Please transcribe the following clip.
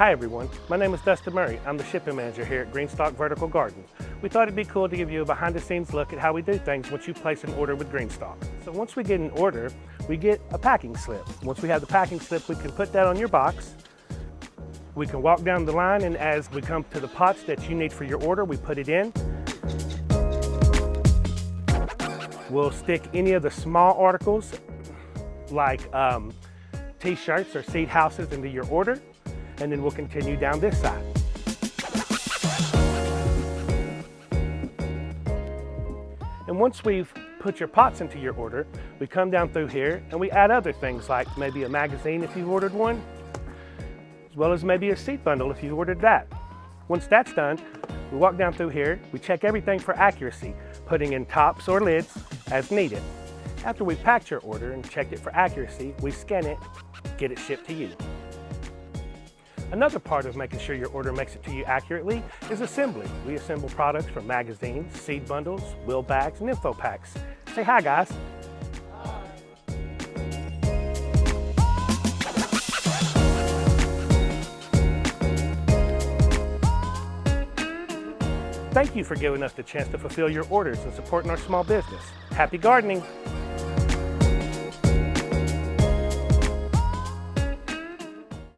Hi everyone, my name is Dustin Murray. I'm the shipping manager here at GreenStalk Vertical Garden. We thought it'd be cool to give you a behind the scenes look at how we do things once you place an order with GreenStalk. So once we get an order, we get a packing slip. Once we have the packing slip, we can put that on your box. We can walk down the line, and as we come to the pots that you need for your order, we put it in. We'll stick any of the small articles like t-shirts or seed houses into your order, and then we'll continue down this side. And once we've put your pots into your order, we come down through here and we add other things like maybe a magazine if you've ordered one, as well as maybe a seed bundle if you've ordered that. Once that's done, we walk down through here, we check everything for accuracy, putting in tops or lids as needed. After we've packed your order and checked it for accuracy, we scan it, get it shipped to you. Another part of making sure your order makes it to you accurately is assembly. We assemble products from magazines, seed bundles, wheel bags, and info packs. Say hi, guys. Thank you for giving us the chance to fulfill your orders and supporting our small business. Happy gardening!